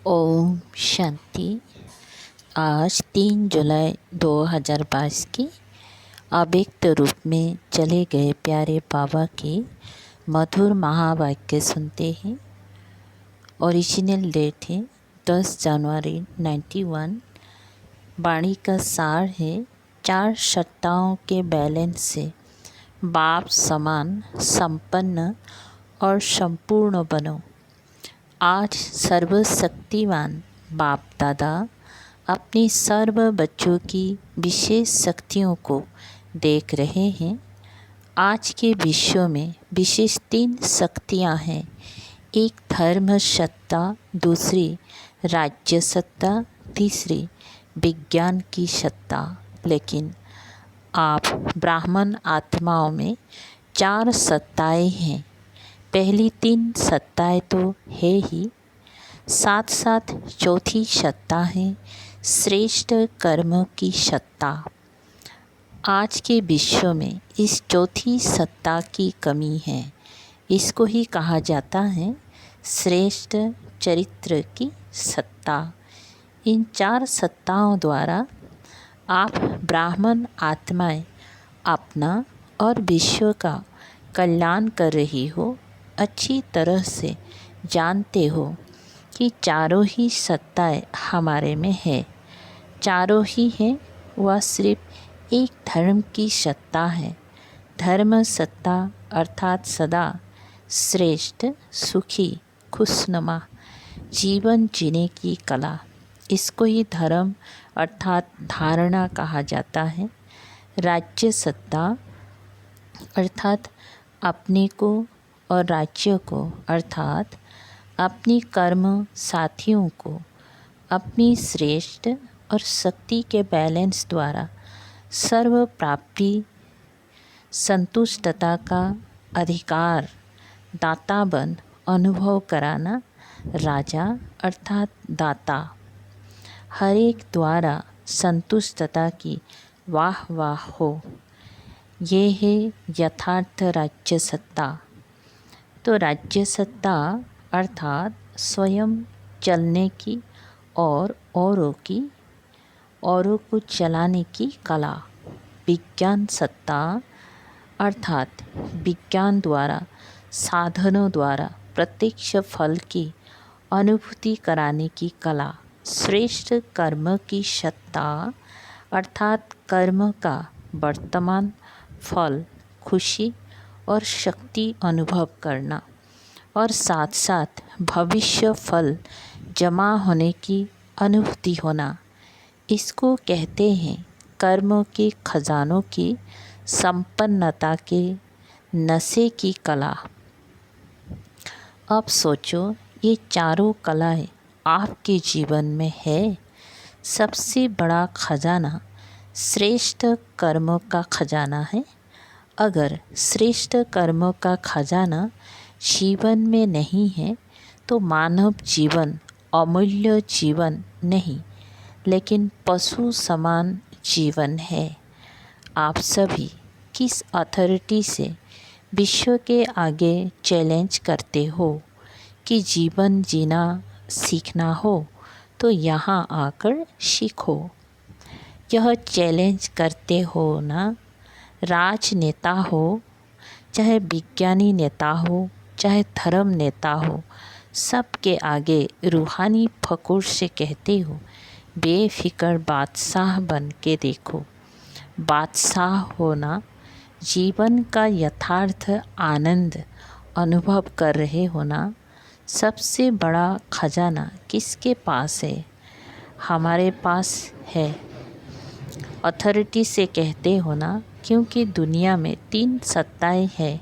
ओम शांति। आज 3 जुलाई 2022 की अव्यक्त रूप में चले गए प्यारे बाबा के मधुर महावाक्य सुनते हैं। ओरिजिनल डेट है 10 जनवरी 91। वाणी का सार है 4 सत्ताओं के बैलेंस से बाप समान संपन्न और संपूर्ण बनो। आज सर्वशक्तिवान बाप दादा अपनी सर्व बच्चों की विशेष शक्तियों को देख रहे हैं। आज के विश्व में विशेष 3 शक्तियां हैं। एक धर्म सत्ता, दूसरी राज्य सत्ता, तीसरी विज्ञान की सत्ता। लेकिन आप ब्राह्मण आत्माओं में 4 सत्ताएं हैं। पहली 3 सत्ताएं तो है ही, साथ साथ चौथी सत्ता है श्रेष्ठ कर्म की सत्ता। आज के विश्व में इस चौथी सत्ता की कमी है। इसको ही कहा जाता है श्रेष्ठ चरित्र की सत्ता। इन 4 सत्ताओं द्वारा आप ब्राह्मण आत्माएं अपना और विश्व का कल्याण कर रही हो। अच्छी तरह से जानते हो कि चारों ही सत्ताएं हमारे में है। चारों ही हैं, वह सिर्फ एक धर्म की सत्ता है। धर्म सत्ता अर्थात सदा श्रेष्ठ, सुखी, खुशनुमा जीवन जीने की कला। इसको ही धर्म अर्थात धारणा कहा जाता है। राज्य सत्ता अर्थात अपने को और राज्य को अर्थात अपनी कर्म साथियों को अपनी श्रेष्ठ और शक्ति के बैलेंस द्वारा सर्व प्राप्ति संतुष्टता का अधिकार दाता बन अनुभव कराना। राजा अर्थात दाता हर एक द्वारा संतुष्टता की वाह वाह हो। ये है यथार्थ राज्य सत्ता। तो राज्य सत्ता अर्थात स्वयं चलने की और औरों को चलाने की कला। विज्ञान सत्ता अर्थात विज्ञान द्वारा साधनों द्वारा प्रत्यक्ष फल की अनुभूति कराने की कला। श्रेष्ठ कर्म की सत्ता अर्थात कर्म का वर्तमान फल, खुशी और शक्ति अनुभव करना और साथ साथ भविष्य फल जमा होने की अनुभूति होना। इसको कहते हैं कर्मों के खजानों की संपन्नता के नशे की कला। अब सोचो, ये चारों कलाएं आपके जीवन में है। सबसे बड़ा खजाना श्रेष्ठ कर्मों का खजाना है। अगर श्रेष्ठ कर्मों का खजाना जीवन में नहीं है तो मानव जीवन अमूल्य जीवन नहीं, लेकिन पशु समान जीवन है। आप सभी किस अथॉरिटी से विश्व के आगे चैलेंज करते हो कि जीवन जीना सीखना हो तो यहाँ आकर सीखो। यह चैलेंज करते हो ना। राजनेता हो, चाहे विज्ञानी नेता हो, चाहे धर्म नेता हो, सबके आगे रूहानी फकूर से कहते हो बेफिक्र बादशाह बन के देखो। बादशाह होना, जीवन का यथार्थ आनंद अनुभव कर रहे होना, सबसे बड़ा खजाना किसके पास है? हमारे पास है। अथॉरिटी से कहते हो ना, क्योंकि दुनिया में 3 सत्ताएं हैं,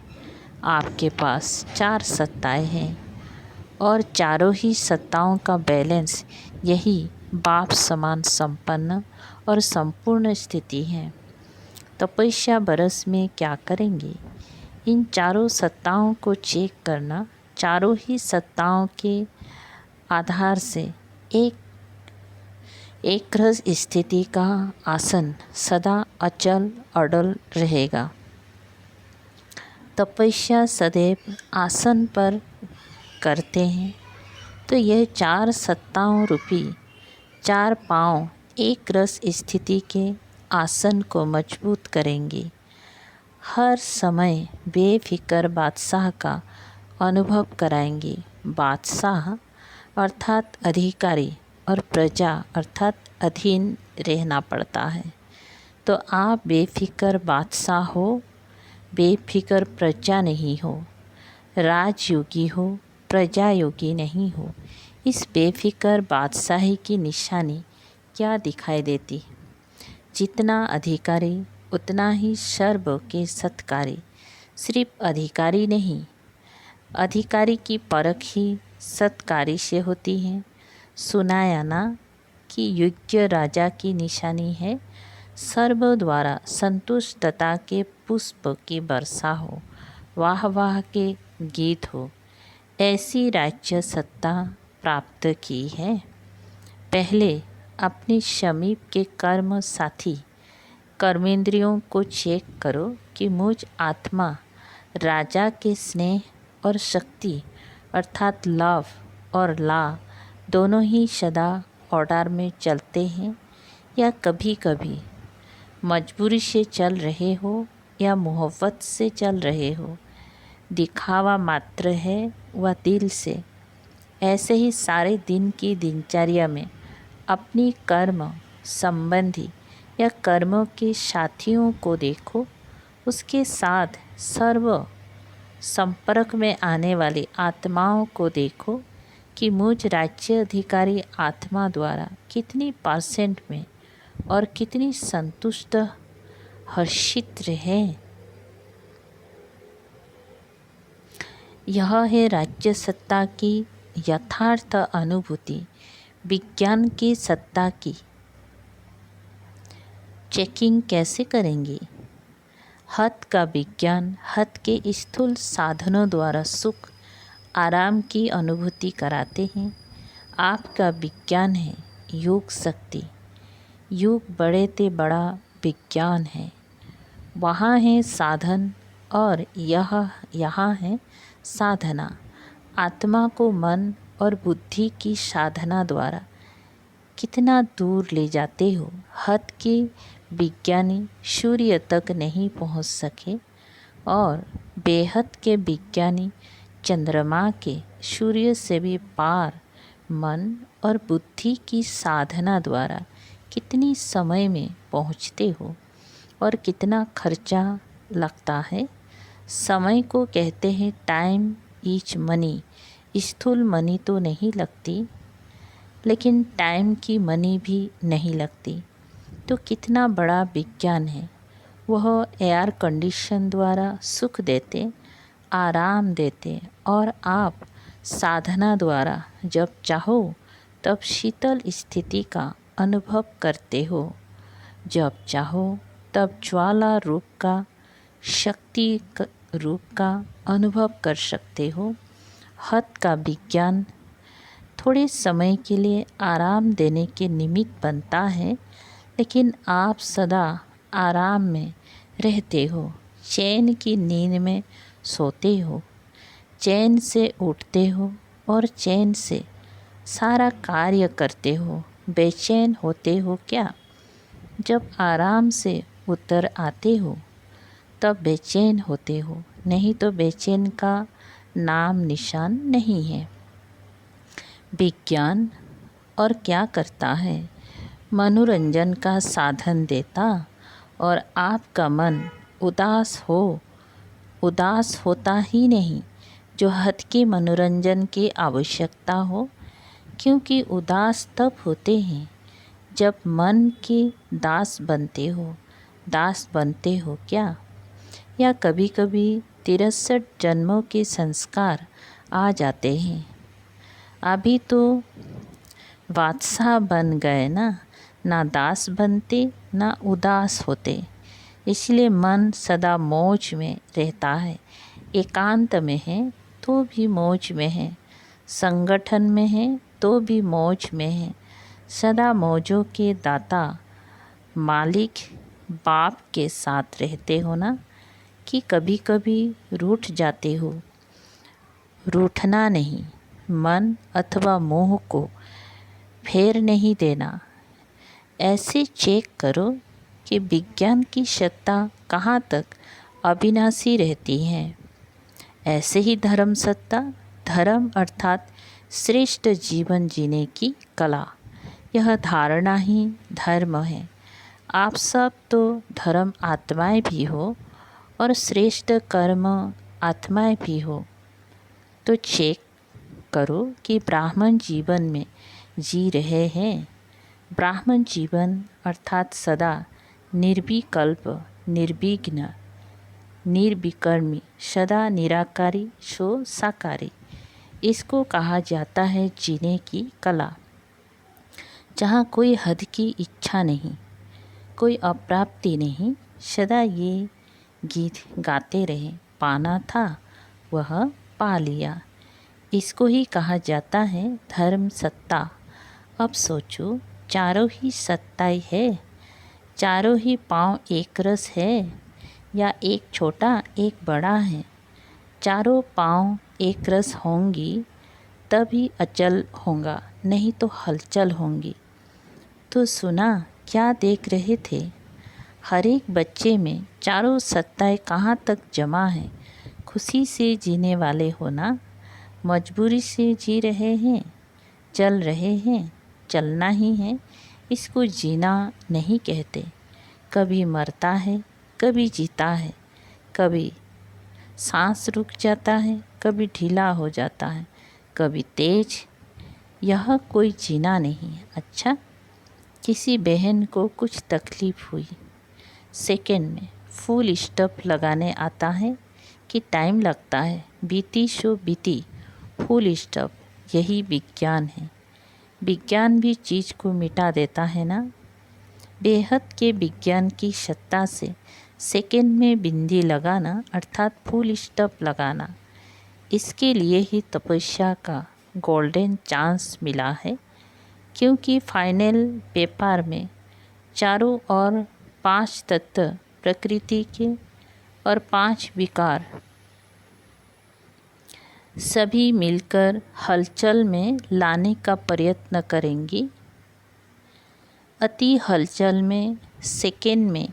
आपके पास 4 सत्ताएं हैं और चारों ही सत्ताओं का बैलेंस यही बाप समान संपन्न और संपूर्ण स्थिति है। तपस्या बरस में क्या करेंगे? इन चारों सत्ताओं को चेक करना। चारों ही सत्ताओं के आधार से एक रस स्थिति का आसन सदा अचल अडल रहेगा। तपस्या सदैव आसन पर करते हैं तो यह 4 सत्ताओं रूपी 4 पाँव एक रस स्थिति के आसन को मजबूत करेंगे। हर समय बेफिक्र बादशाह का अनुभव कराएंगे। बादशाह अर्थात अधिकारी और प्रजा अर्थात अधीन रहना पड़ता है। तो आप बेफिक्र बादशाह हो, बेफिक्र प्रजा नहीं हो। राजयोगी हो, प्रजा योगी नहीं हो। इस बेफिक्र बादशाही की निशानी क्या दिखाई देती? जितना अधिकारी उतना ही सर्व के सत्कारी। सिर्फ अधिकारी नहीं, अधिकारी की परख ही सत्कारी से होती है। सुनाया ना कि योग्य राजा की निशानी है सर्व द्वारा संतुष्टता के पुष्प की वर्षा हो, वाह वाह के गीत हो। ऐसी राज्य सत्ता प्राप्त की है। पहले अपने समीप के कर्म साथी कर्मेंद्रियों को चेक करो कि मुझ आत्मा राजा के स्नेह और शक्ति अर्थात लव और ला दोनों ही सदा ऑर्डर में चलते हैं या कभी कभी मजबूरी से चल रहे हो या मोहब्बत से चल रहे हो। दिखावा मात्र है वह दिल से। ऐसे ही सारे दिन की दिनचर्या में अपनी कर्म संबंधी या कर्मों के साथियों को देखो। उसके साथ सर्व संपर्क में आने वाली आत्माओं को देखो कि मुझ राज्य अधिकारी आत्मा द्वारा कितनी % में और कितनी संतुष्ट हर्षित है। यह है राज्य सत्ता की यथार्थ अनुभूति। विज्ञान की सत्ता की चेकिंग कैसे करेंगे? हथ का विज्ञान हथ के स्थूल साधनों द्वारा सुख आराम की अनुभूति कराते हैं। आपका विज्ञान है योग शक्ति। योग बड़े ते बड़ा विज्ञान है। वहाँ है साधन और यहाँ है साधना। आत्मा को मन और बुद्धि की साधना द्वारा कितना दूर ले जाते हो। हद के विज्ञानी सूर्य तक नहीं पहुँच सके और बेहद के विज्ञानी चंद्रमा के सूर्य से भी पार मन और बुद्धि की साधना द्वारा कितनी समय में पहुँचते हो और कितना खर्चा लगता है। समय को कहते हैं टाइम इज मनी। स्थूल मनी तो नहीं लगती, लेकिन टाइम की मनी भी नहीं लगती। तो कितना बड़ा विज्ञान है। वह एयर कंडीशन द्वारा सुख देते, आराम देते और आप साधना द्वारा जब चाहो तब शीतल स्थिति का अनुभव करते हो। जब चाहो तब ज्वाला रूप का शक्ति रूप का अनुभव कर सकते हो। हद का विज्ञान थोड़े समय के लिए आराम देने के निमित्त बनता है, लेकिन आप सदा आराम में रहते हो। चैन की नींद में सोते हो, चैन से उठते हो और चैन से सारा कार्य करते हो। बेचैन होते हो क्या? जब आराम से उतर आते हो तब बेचैन होते हो, नहीं तो बेचैन का नाम निशान नहीं है। विज्ञान और क्या करता है? मनोरंजन का साधन देता और आपका मन उदास होता ही नहीं जो हद के मनोरंजन की आवश्यकता हो, क्योंकि उदास तब होते हैं जब मन के दास बनते हो क्या? या कभी कभी 63 जन्मों के संस्कार आ जाते हैं। अभी तो बादशाह बन गए ना दास बनते ना उदास होते। इसलिए मन सदा मौज में रहता है। एकांत में है तो भी मौज में है, संगठन में है तो भी मौज में है। सदा मौजों के दाता मालिक बाप के साथ रहते हो ना, कि कभी कभी रूठ जाते हो? रूठना नहीं, मन अथवा मोह को फेर नहीं देना। ऐसे चेक करो कि विज्ञान की सत्ता कहाँ तक अविनाशी रहती है। ऐसे ही धर्म सत्ता, धर्म अर्थात श्रेष्ठ जीवन जीने की कला, यह धारणा ही धर्म है। आप सब तो धर्म आत्माएं भी हो और श्रेष्ठ कर्म आत्माएं भी हो। तो चेक करो कि ब्राह्मण जीवन में जी रहे हैं। ब्राह्मण जीवन अर्थात सदा निर्विकल्प, निर्विघ्न, निर्विकर्मी, सदा निराकारी सो साकारी, इसको कहा जाता है जीने की कला। जहाँ कोई हद की इच्छा नहीं, कोई अप्राप्ति नहीं, सदा ये गीत गाते रहे, पाना था वह पा लिया, इसको ही कहा जाता है धर्म सत्ता। अब सोचो, चारों ही सत्ताई है, चारों ही पाँव एक रस है या एक छोटा एक बड़ा है। चारों पाँव एक रस होंगी तभी अचल होगा, नहीं तो हलचल होंगी। तो सुना, क्या देख रहे थे? हर एक बच्चे में चारों सत्ताएं कहाँ तक जमा है। खुशी से जीने वाले होना, मजबूरी से जी रहे हैं, चल रहे हैं, चलना ही है, इसको जीना नहीं कहते। कभी मरता है, कभी जीता है, कभी सांस रुक जाता है, कभी ढीला हो जाता है, कभी तेज, यह कोई जीना नहीं है। अच्छा, किसी बहन को कुछ तकलीफ़ हुई, सेकंड में फुल स्टॉप लगाने आता है कि टाइम लगता है? बीती सो बीती, फुल स्टॉप, यही विज्ञान है। विज्ञान भी चीज़ को मिटा देता है ना। बेहद के विज्ञान की सत्ता से सेकंड में बिंदी लगाना अर्थात फुल स्टॉप लगाना, इसके लिए ही तपस्या का गोल्डन चांस मिला है। क्योंकि फाइनल पेपर में चारों ओर 5 तत्व प्रकृति के और 5 विकार सभी मिलकर हलचल में लाने का प्रयत्न करेंगी। अति हलचल में सेकेंड में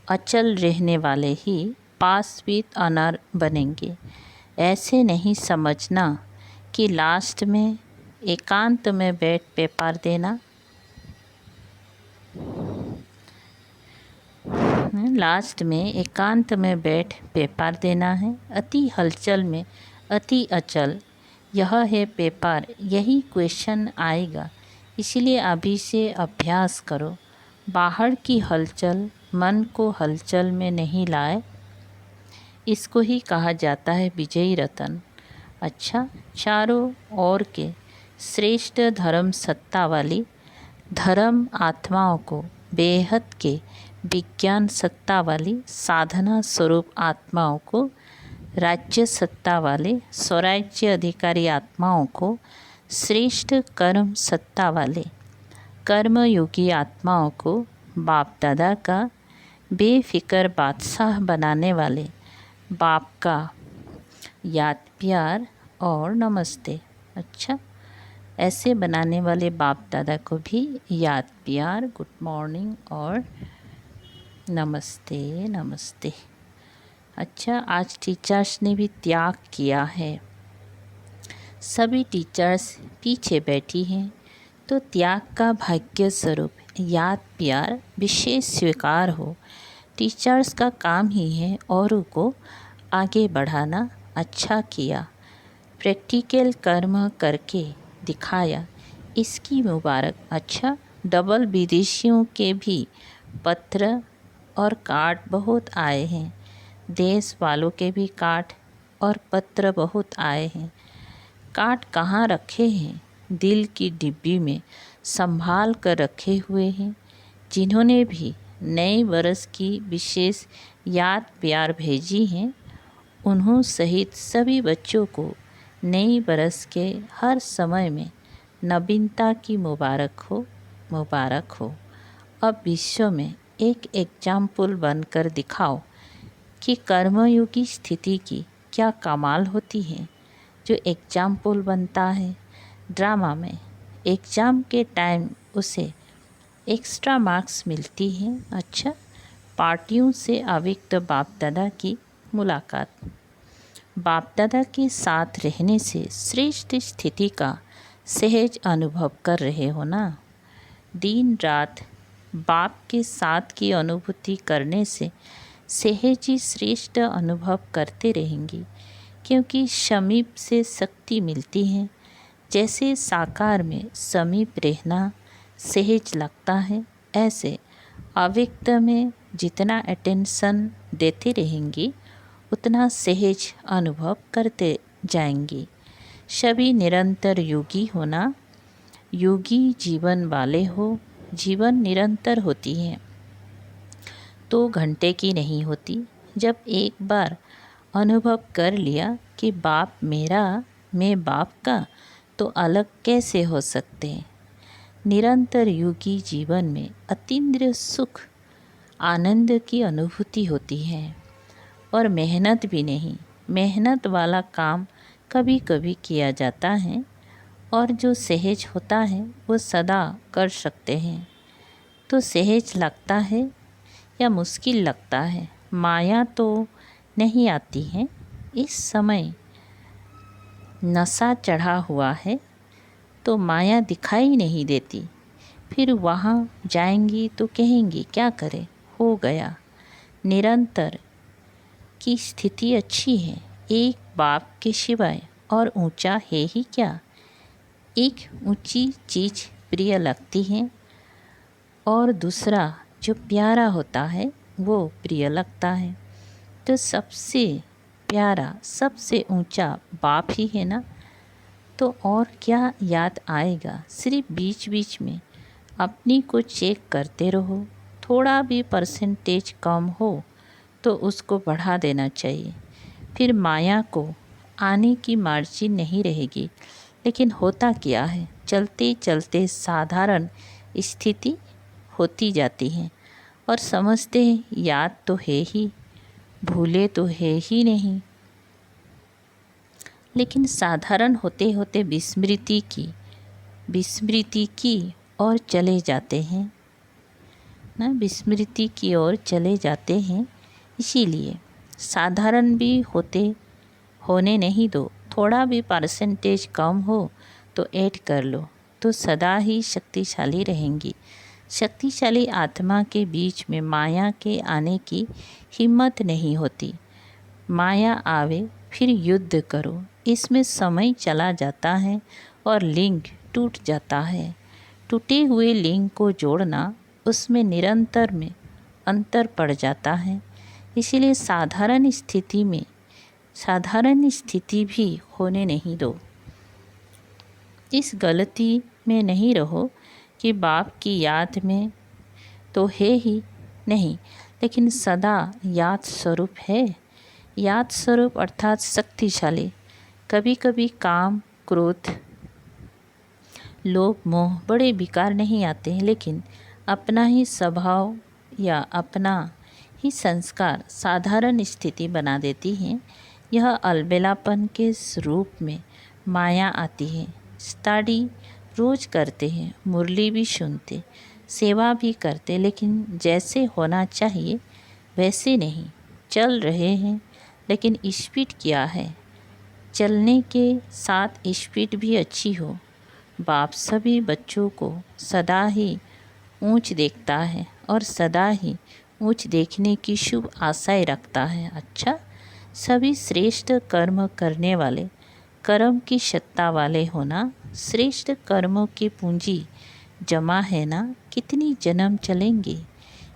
अचल रहने वाले ही पास विद ऑनर बनेंगे। ऐसे नहीं समझना कि लास्ट में एकांत में बैठ पेपर देना, लास्ट में एकांत में बैठ पेपर देना है। अति हलचल में अति अचल, यह है पेपर, यही क्वेश्चन आएगा। इसलिए अभी से अभ्यास करो। बाहर की हलचल मन को हलचल में नहीं लाए, इसको ही कहा जाता है विजयी रतन। अच्छा, चारों ओर के श्रेष्ठ धर्म सत्ता वाली धर्म आत्माओं को बेहद के विज्ञान सत्ता वाली साधना स्वरूप आत्माओं को, राज्य सत्ता वाले स्वराज्य अधिकारी आत्माओं को, श्रेष्ठ कर्म सत्ता वाले कर्मयोगी आत्माओं को बाप दादा का बेफिक्र बादशाह बनाने वाले बाप का याद प्यार और नमस्ते। अच्छा, ऐसे बनाने वाले बाप दादा को भी याद प्यार, गुड मॉर्निंग और नमस्ते नमस्ते। अच्छा, आज टीचर्स ने भी त्याग किया है। सभी टीचर्स पीछे बैठी हैं, तो त्याग का भाग्य स्वरूप याद प्यार विशेष स्वीकार हो। टीचर्स का काम ही है औरों को आगे बढ़ाना। अच्छा किया, प्रैक्टिकल कर्म करके दिखाया, इसकी मुबारक। अच्छा, डबल विदेशियों के भी पत्र और कार्ड बहुत आए हैं, देश वालों के भी कार्ड और पत्र बहुत आए हैं। कार्ड कहाँ रखे हैं? दिल की डिब्बी में संभाल कर रखे हुए हैं। जिन्होंने भी नए वर्ष की विशेष याद प्यार भेजी हैं, उन्हों सहित सभी बच्चों को नए वर्ष के हर समय में नवीनता की मुबारक हो, मुबारक हो। अब विश्व में एक एग्जाम्पल बनकर दिखाओ कि कर्मयोगी स्थिति की क्या कमाल होती है। जो एग्जाम्पल बनता है ड्रामा में, एग्ज़ाम के टाइम उसे एक्स्ट्रा मार्क्स मिलती हैं। अच्छा, पार्टियों से अव्यक्त बाप दादा की मुलाकात। बाप दादा के साथ रहने से श्रेष्ठ स्थिति का सहज अनुभव कर रहे हो ना। दिन रात बाप के साथ की अनुभूति करने से सहज ही श्रेष्ठ अनुभव करते रहेंगी, क्योंकि समीप से शक्ति मिलती है। जैसे साकार में समीप रहना सहज लगता है, ऐसे अव्यक्त में जितना अटेंशन देते रहेंगी उतना सहज अनुभव करते जाएंगी। सभी निरंतर योगी होना। योगी जीवन वाले हो। जीवन निरंतर होती है तो घंटे की नहीं होती। जब एक बार अनुभव कर लिया कि बाप मेरा, मैं बाप का, तो अलग कैसे हो सकते हैं। निरंतर योगी जीवन में अतीन्द्रिय सुख आनंद की अनुभूति होती है और मेहनत भी नहीं। मेहनत वाला काम कभी कभी किया जाता है और जो सहज होता है वो सदा कर सकते हैं। तो सहज लगता है या मुश्किल लगता है। माया तो नहीं आती है। इस समय नशा चढ़ा हुआ है तो माया दिखाई नहीं देती। फिर वहाँ जाएंगी तो कहेंगी क्या करें, हो गया। निरंतर की स्थिति अच्छी है। एक बाप के सिवाय और ऊंचा है ही क्या। एक ऊंची चीज़ प्रिय लगती है और दूसरा जो प्यारा होता है वो प्रिय लगता है। तो सबसे प्यारा, सबसे ऊंचा बाप ही है ना। तो और क्या याद आएगा। सिर्फ बीच बीच में अपनी को चेक करते रहो। थोड़ा भी परसेंटेज कम हो तो उसको बढ़ा देना चाहिए। फिर माया को आने की मार्जिन नहीं रहेगी। लेकिन होता क्या है, चलते चलते साधारण स्थिति होती जाती है और समझते हैं याद तो है ही, भूले तो है ही नहीं। लेकिन साधारण होते होते विस्मृति की ओर चले जाते हैं ना, विस्मृति की ओर चले जाते हैं। इसीलिए साधारण भी होने नहीं दो। थोड़ा भी परसेंटेज कम हो तो ऐड कर लो, तो सदा ही शक्तिशाली रहेंगी। शक्तिशाली आत्मा के बीच में माया के आने की हिम्मत नहीं होती। माया आवे फिर युद्ध करो, इसमें समय चला जाता है और लिंक टूट जाता है। टूटे हुए लिंक को जोड़ना, उसमें निरंतर में अंतर पड़ जाता है। इसीलिए साधारण स्थिति भी होने नहीं दो। इस गलती में नहीं रहो कि बाप की याद में तो है ही नहीं, लेकिन सदा याद स्वरूप है। याद स्वरूप अर्थात शक्तिशाली। कभी कभी काम, क्रोध, लोभ, मोह बड़े विकार नहीं आते हैं, लेकिन अपना ही स्वभाव या अपना ही संस्कार साधारण स्थिति बना देती हैं। यह अलबेलापन के रूप में माया आती है। स्टडी रोज करते हैं, मुरली भी सुनते, सेवा भी करते, लेकिन जैसे होना चाहिए वैसे नहीं चल रहे हैं। लेकिन स्पीड क्या है, चलने के साथ स्पीड भी अच्छी हो। बाप सभी बच्चों को सदा ही ऊंच देखता है और सदा ही ऊंच देखने की शुभ आशाएं रखता है। अच्छा, सभी श्रेष्ठ कर्म करने वाले, कर्म की सत्ता वाले होना। श्रेष्ठ कर्मों की पूंजी जमा है ना। कितनी जन्म चलेंगे,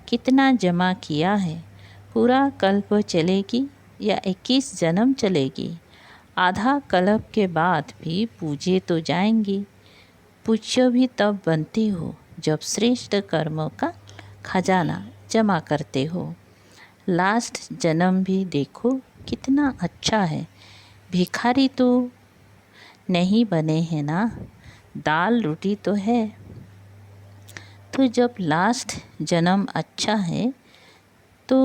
कितना जमा किया है। पूरा कल्प चलेगी या 21 जन्म चलेगी। आधा कल्प के बाद भी पूजे तो जाएंगी। पूज्य भी तब बनते हो जब श्रेष्ठ कर्मों का खजाना जमा करते हो। लास्ट जन्म भी देखो कितना अच्छा है। भिखारी तो नहीं बने हैं ना, दाल रोटी तो है। तो जब लास्ट जन्म अच्छा है तो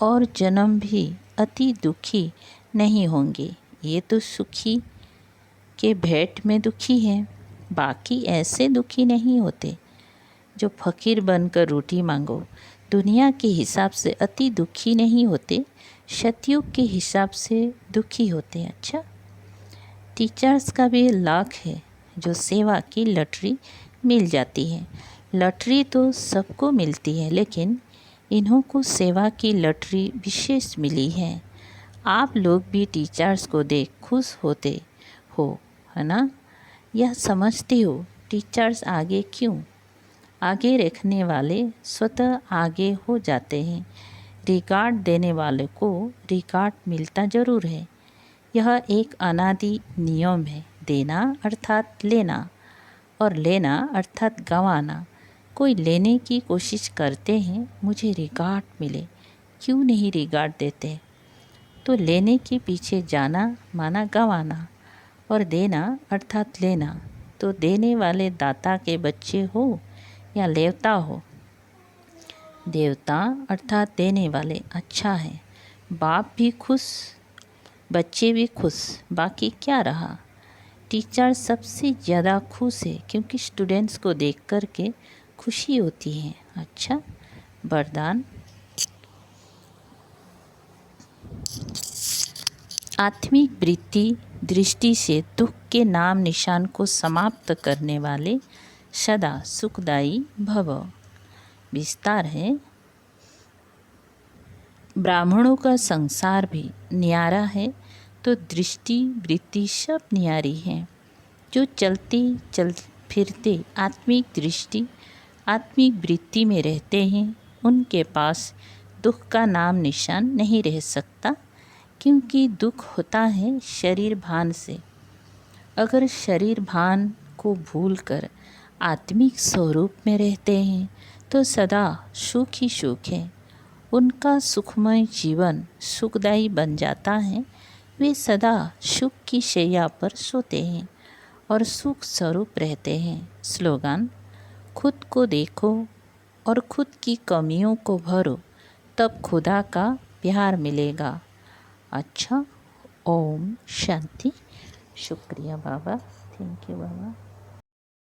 और जन्म भी अति दुखी नहीं होंगे। ये तो सुखी के भेंट में दुखी हैं, बाकी ऐसे दुखी नहीं होते जो फ़कीर बनकर रोटी मांगो। दुनिया के हिसाब से अति दुखी नहीं होते, सतयुग के हिसाब से दुखी होते हैं। अच्छा, टीचर्स का भी लाख है जो सेवा की लॉटरी मिल जाती है। लॉटरी तो सबको मिलती है, लेकिन इन्हों को सेवा की लॉटरी विशेष मिली है। आप लोग भी टीचर्स को देख खुश होते हो, है ना? यह समझते हो टीचर्स आगे क्यों? आगे रखने वाले स्वतः आगे हो जाते हैं। रिकार्ड देने वाले को रिकार्ड मिलता ज़रूर है। यह एक अनादि नियम है, देना अर्थात लेना और लेना अर्थात गंवाना। कोई लेने की कोशिश करते हैं, मुझे रिकार्ड मिले, क्यों नहीं रिकार्ड देते? तो लेने के पीछे जाना माना गंवाना, और देना अर्थात लेना। तो देने वाले दाता के बच्चे हो या देवता हो, देवता अर्थात देने वाले अच्छा है। बाप भी खुश, बच्चे भी खुश, बाकी क्या रहा? टीचर सबसे ज़्यादा खुश है क्योंकि स्टूडेंट्स को देख कर के खुशी होती है। अच्छा, वरदान। आत्मिक वृत्ति दृष्टि से दुख के नाम निशान को समाप्त करने वाले सदा सुखदायी भव। विस्तार है। ब्राह्मणों का संसार भी न्यारा है, तो दृष्टि वृत्ति सब न्यारी है। जो चल फिरते आत्मिक दृष्टि आत्मिक वृत्ति में रहते हैं, उनके पास दुख का नाम निशान नहीं रह सकता, क्योंकि दुख होता है शरीर भान से। अगर शरीर भान को भूलकर आत्मिक स्वरूप में रहते हैं तो सदा सुख ही सुख है। उनका सुखमय जीवन सुखदायी बन जाता है। वे सदा सुख की शैया पर सोते हैं और सुख स्वरूप रहते हैं। स्लोगन। खुद को देखो और खुद की कमियों को भरो, तब खुदा का प्यार मिलेगा। अच्छा, ओम शांति। शुक्रिया बाबा, थैंक यू बाबा।